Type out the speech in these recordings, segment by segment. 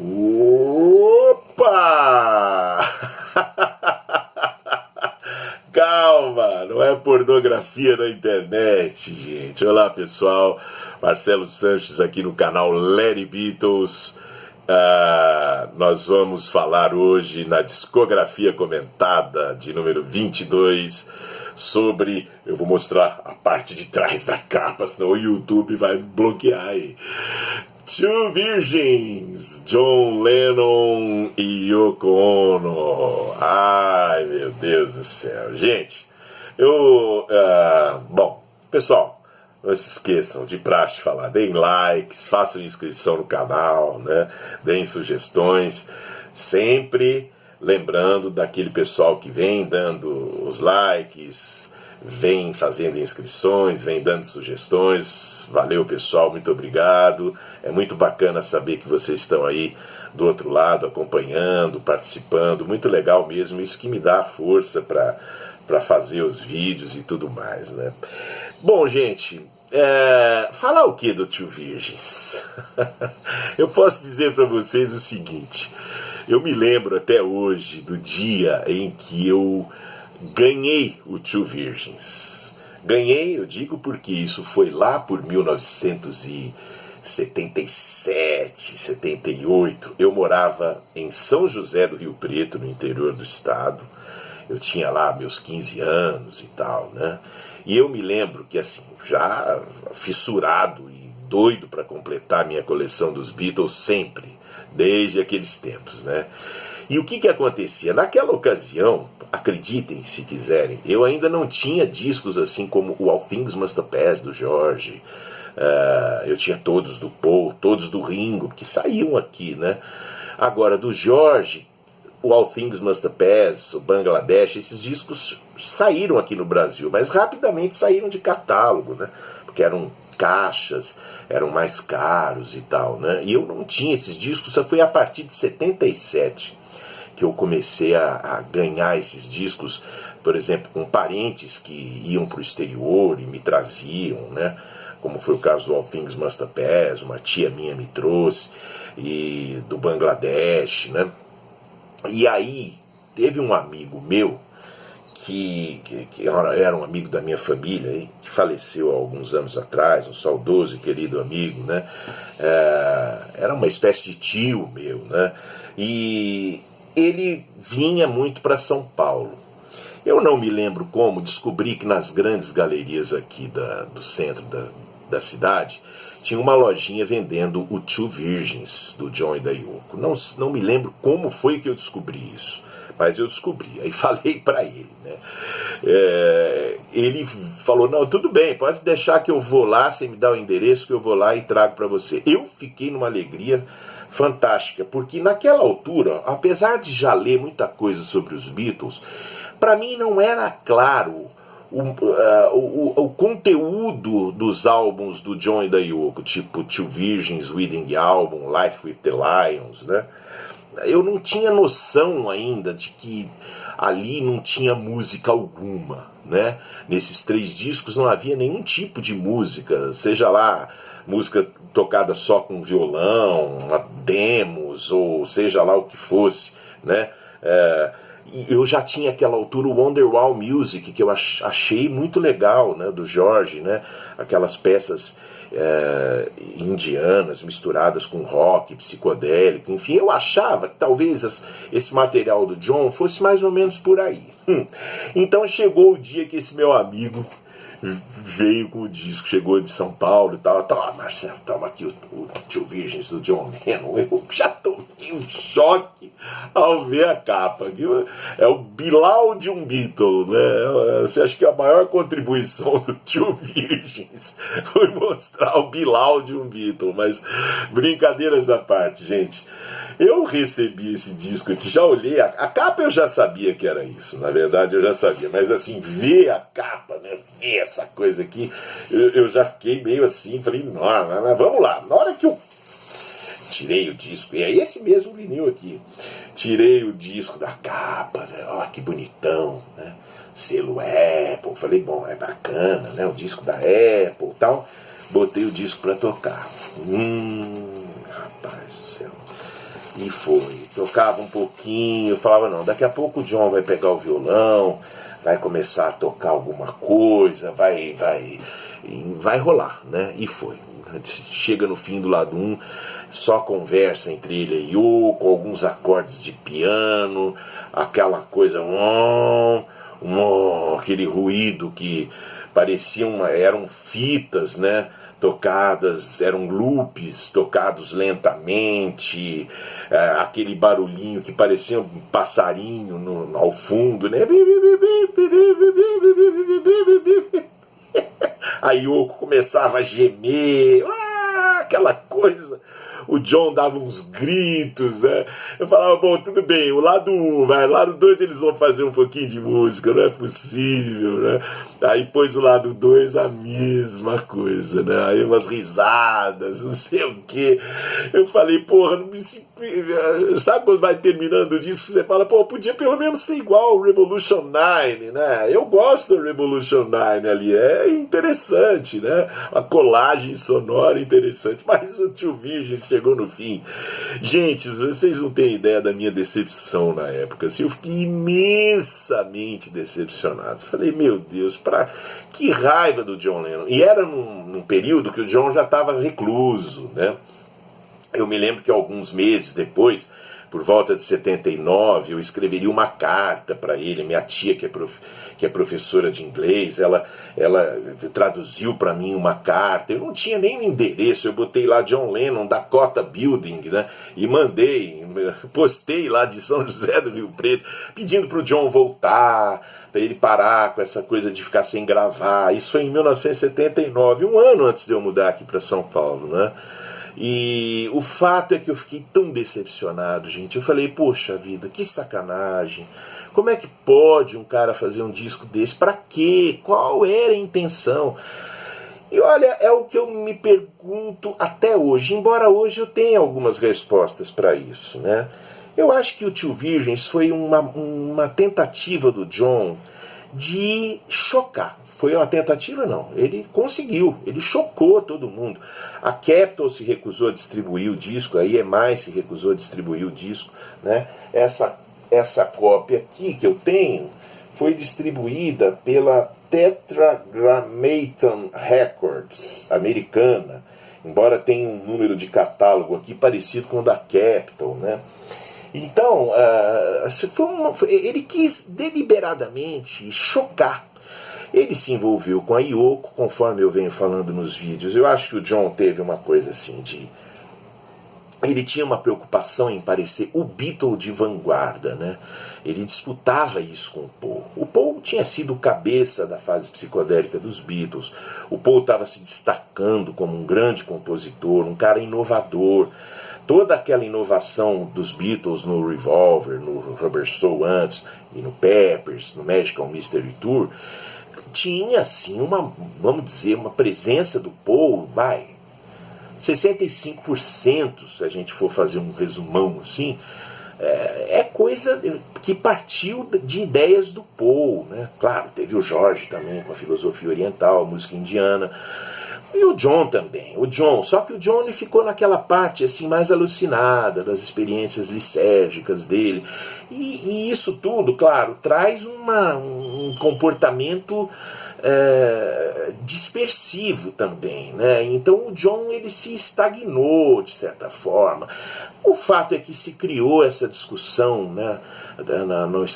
Opa! Calma, não é pornografia na internet, gente. Olá, pessoal. Marcelo Sanches aqui no canal Larry Beatles. Nós vamos falar hoje na discografia comentada de número 22 sobre... Eu vou mostrar a parte de trás da capa, senão o YouTube vai bloquear aí. Two Virgins, John Lennon e Yoko Ono. Ai, meu Deus do céu. Gente, bom, pessoal, não se esqueçam de praxe falar, deem likes, façam inscrição no canal, né? Deem sugestões, sempre lembrando daquele pessoal que vem dando os likes, vem fazendo inscrições, vem dando sugestões. Valeu, pessoal, muito obrigado. É muito bacana saber que vocês estão aí do outro lado acompanhando, participando, muito legal mesmo, isso que me dá força para fazer os vídeos e tudo mais, né? Bom, gente, falar o que do Two Virgins? Eu posso dizer para vocês o seguinte: eu me lembro até hoje do dia em que eu ganhei o Two Virgins. Ganhei, eu digo porque isso foi lá por 1977, 78. Eu morava em São José do Rio Preto, no interior do estado. Eu tinha lá meus 15 anos e tal, né? E eu me lembro que, assim, já fissurado e doido para completar minha coleção dos Beatles sempre, desde aqueles tempos, né? E o que acontecia? Naquela ocasião, acreditem se quiserem, eu ainda não tinha discos assim como o All Things Must Pass, do George. Eu tinha todos do Paul, todos do Ringo, que saíam aqui, né? Agora, do George, o All Things Must Pass, o Bangladesh, esses discos saíram aqui no Brasil, mas rapidamente saíram de catálogo, né? Porque eram caixas, eram mais caros e tal, né? E eu não tinha esses discos, só foi a partir de 77 que eu comecei a ganhar esses discos, por exemplo, com parentes que iam para o exterior e me traziam, né? Como foi o caso do All Things Must Pass, uma tia minha me trouxe, e do Bangladesh, né? E aí, teve um amigo meu, que era um amigo da minha família, que faleceu há alguns anos atrás, um saudoso e querido amigo, né? Era uma espécie de tio meu, né? E ele vinha muito para São Paulo. Eu não me lembro como, descobri que nas grandes galerias aqui do centro da cidade tinha uma lojinha vendendo o Two Virgins, do John e da Yoko. Não me lembro como foi que eu descobri isso, mas eu descobri, aí falei para ele, né? Ele falou, não, tudo bem, pode deixar que eu vou lá, você me dá o endereço que eu vou lá e trago para você. Eu fiquei numa alegria fantástica, porque naquela altura, apesar de já ler muita coisa sobre os Beatles, para mim não era claro o conteúdo dos álbuns do John e da Yoko, tipo Two Virgins, Wedding Album, Life with the Lions, né? Eu não tinha noção ainda de que ali não tinha música alguma, né? Nesses 3 discos não havia nenhum tipo de música, seja lá música tocada só com violão, demos, ou seja lá o que fosse, né? Eu já tinha aquela altura o Wonderwall Music, que eu achei muito legal, né? Do George, né? Aquelas peças indianas misturadas com rock, psicodélico, enfim, eu achava que talvez esse material do John fosse mais ou menos por aí. Então chegou o dia que esse meu amigo veio com o disco, chegou de São Paulo e tal, Marcelo, toma aqui o Two Virgins do John Lennon. Eu já tomei um choque ao ver a capa. É o Bilal de um Beatle, né? Você acha que a maior contribuição do Two Virgins foi mostrar o Bilal de um Beatle, mas brincadeiras à parte, gente. Eu recebi esse disco aqui, já olhei, a capa eu já sabia que era isso, na verdade eu já sabia, mas assim, ver a capa, né, ver essa coisa aqui, eu já fiquei meio assim, falei, não, vamos lá, na hora que eu tirei o disco, e é esse mesmo vinil aqui, tirei o disco da capa, né, ó, que bonitão, né, selo Apple, falei, bom, é bacana, né, o disco da Apple e tal, botei o disco pra tocar, rapaz do céu. E foi, tocava um pouquinho, eu falava, não, daqui a pouco o John vai pegar o violão, vai começar a tocar alguma coisa, vai rolar, né? E foi. Chega no fim do lado 1, só conversa entre ele e Yoko, alguns acordes de piano, aquela coisa, aquele ruído que pareciam, eram fitas, né? Tocadas, eram loops tocados lentamente, aquele barulhinho que parecia um passarinho ao fundo, né? A Yoko começava a gemer, aquela coisa. O John dava uns gritos, né? Eu falava, bom, tudo bem, o lado 1, vai, o lado 2 eles vão fazer um pouquinho de música, não é possível, né? Aí pôs o lado 2 a mesma coisa, né? Aí umas risadas, não sei o quê. Eu falei, porra, não me... sabe quando vai terminando o disco, você fala, pô, podia pelo menos ser igual o Revolution 9, né? Eu gosto do Revolution 9 ali, é interessante, né? Uma colagem sonora interessante, mas o Two Virgins chegou no fim. Gente, vocês não têm ideia da minha decepção na época, assim, eu fiquei imensamente decepcionado. Falei, meu Deus, que raiva do John Lennon. E era num período que o John já estava recluso, né? Eu me lembro que alguns meses depois, por volta de 79, eu escreveria uma carta para ele. Minha tia, que é professora de inglês, ela traduziu para mim uma carta. Eu não tinha nem o endereço, eu botei lá John Lennon, Dakota Building, né? E postei lá de São José do Rio Preto, pedindo para o John voltar, para ele parar com essa coisa de ficar sem gravar. Isso foi em 1979, um ano antes de eu mudar aqui para São Paulo, né? E o fato é que eu fiquei tão decepcionado, gente. Eu falei, poxa vida, que sacanagem. Como é que pode um cara fazer um disco desse? Pra quê? Qual era a intenção? E olha, é o que eu me pergunto até hoje, embora hoje eu tenha algumas respostas para isso, né? Eu acho que o Two Virgins foi uma tentativa do John de chocar. Foi uma tentativa? Não. Ele conseguiu. Ele chocou todo mundo. A Capitol se recusou a distribuir o disco, a EMI se recusou a distribuir o disco, né? Essa cópia aqui que eu tenho foi distribuída pela Tetragrammaton Records, americana, embora tenha um número de catálogo aqui parecido com o da Capitol, né? Então, ele quis deliberadamente chocar. Ele se envolveu com a Yoko, conforme eu venho falando nos vídeos. Eu acho que o John teve uma coisa assim ele tinha uma preocupação em parecer o Beatle de vanguarda, né? Ele disputava isso com o Paul. O Paul tinha sido cabeça da fase psicodélica dos Beatles. O Paul estava se destacando como um grande compositor, um cara inovador. Toda aquela inovação dos Beatles no Revolver, no Rubber Soul antes, e no Peppers, no Magical Mystery Tour, tinha assim vamos dizer, uma presença do Paul, 65%, se a gente for fazer um resumão assim, é coisa que partiu de ideias do Paul, né? Claro, teve o George também com a filosofia oriental, a música indiana, e o John também. Só que o John ele ficou naquela parte assim mais alucinada das experiências lisérgicas dele. E isso tudo, claro, traz um comportamento dispersivo também, né? Então o John ele se estagnou de certa forma. O fato é que se criou essa discussão, né,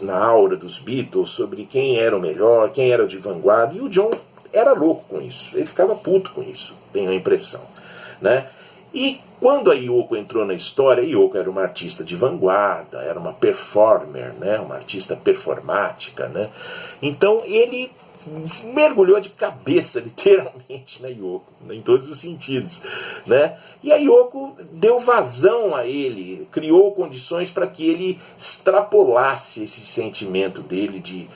na aura dos Beatles sobre quem era o melhor, quem era o de vanguarda, e o John era louco com isso, ele ficava puto com isso, tenho a impressão, né? E quando a Yoko entrou na história, a Yoko era uma artista de vanguarda, era uma performer, né? Uma artista performática, né? Então ele mergulhou de cabeça, literalmente, na Yoko, em todos os sentidos, né? E a Yoko deu vazão a ele, criou condições para que ele extrapolasse esse sentimento dele de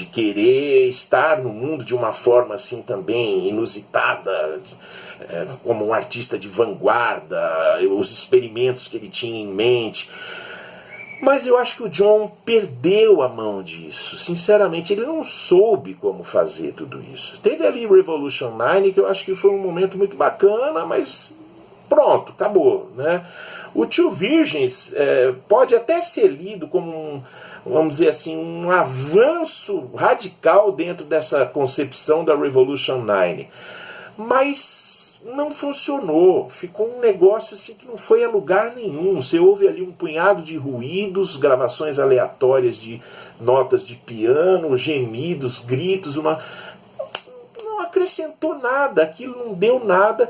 querer estar no mundo de uma forma assim também inusitada, como um artista de vanguarda, os experimentos que ele tinha em mente. Mas eu acho que o John perdeu a mão disso. Sinceramente, ele não soube como fazer tudo isso. Teve ali Revolution 9, que eu acho que foi um momento muito bacana, mas pronto, acabou, né? O Two Virgins pode até ser lido como vamos dizer assim, um avanço radical dentro dessa concepção da Revolution 9, mas não funcionou, ficou um negócio assim que não foi a lugar nenhum. Você ouve ali um punhado de ruídos, gravações aleatórias de notas de piano, gemidos, gritos, não acrescentou nada, aquilo não deu nada,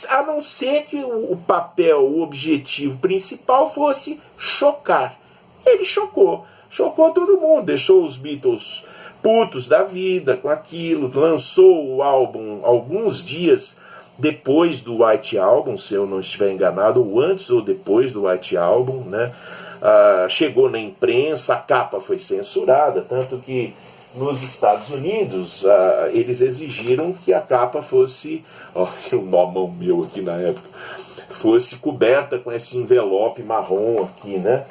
a não ser que o papel, o objetivo principal fosse chocar. Ele chocou todo mundo, deixou os Beatles putos da vida com aquilo, lançou o álbum alguns dias depois do White Album, se eu não estiver enganado, ou antes ou depois do White Album, né? Chegou na imprensa, a capa foi censurada, tanto que nos Estados Unidos eles exigiram que a capa fosse, um mão meu aqui na época, fosse coberta com esse envelope marrom aqui, né?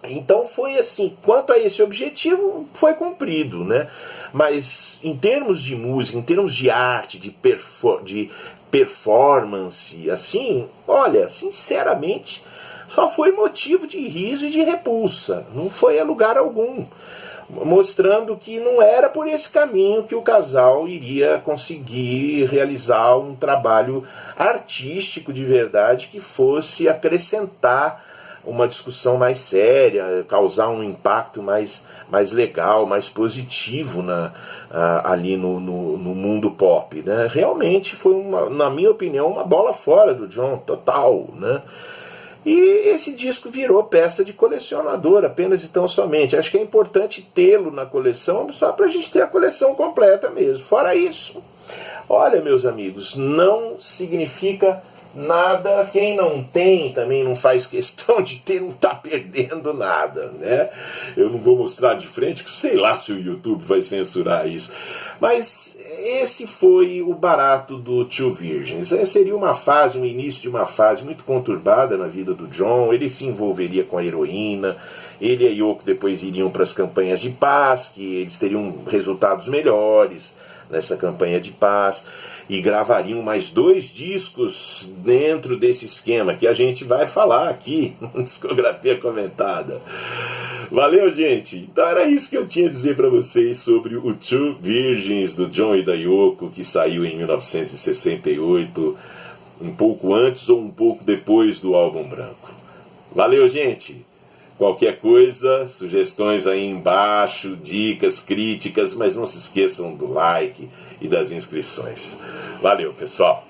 Então foi assim, quanto a esse objetivo, foi cumprido, né? Mas em termos de música, em termos de arte, de performance, assim, olha, sinceramente, só foi motivo de riso e de repulsa, não foi a lugar algum, mostrando que não era por esse caminho que o casal iria conseguir realizar um trabalho artístico de verdade que fosse acrescentar uma discussão mais séria, causar um impacto mais legal, mais positivo ali no mundo pop, né? Realmente foi, na minha opinião, uma bola fora do John, total, né? E esse disco virou peça de colecionador, apenas e tão somente. Acho que é importante tê-lo na coleção, só para a gente ter a coleção completa mesmo. Fora isso, olha, meus amigos, não significa nada. Quem não tem também não faz questão de ter, não está perdendo nada, né? Eu não vou mostrar de frente, porque sei lá se o YouTube vai censurar isso. Mas esse foi o barato do Two Virgins. Seria um início de uma fase muito conturbada na vida do John. Ele se envolveria com a heroína, ele e a Yoko depois iriam para as campanhas de paz, que eles teriam resultados melhores nessa campanha de paz, e gravariam mais 2 discos dentro desse esquema, que a gente vai falar aqui, discografia comentada. Valeu, gente! Então era isso que eu tinha a dizer para vocês sobre o Two Virgins do John e da Yoko, que saiu em 1968, um pouco antes ou um pouco depois do álbum branco. Valeu, gente! Qualquer coisa, sugestões aí embaixo, dicas, críticas, mas não se esqueçam do like e das inscrições. Valeu, pessoal!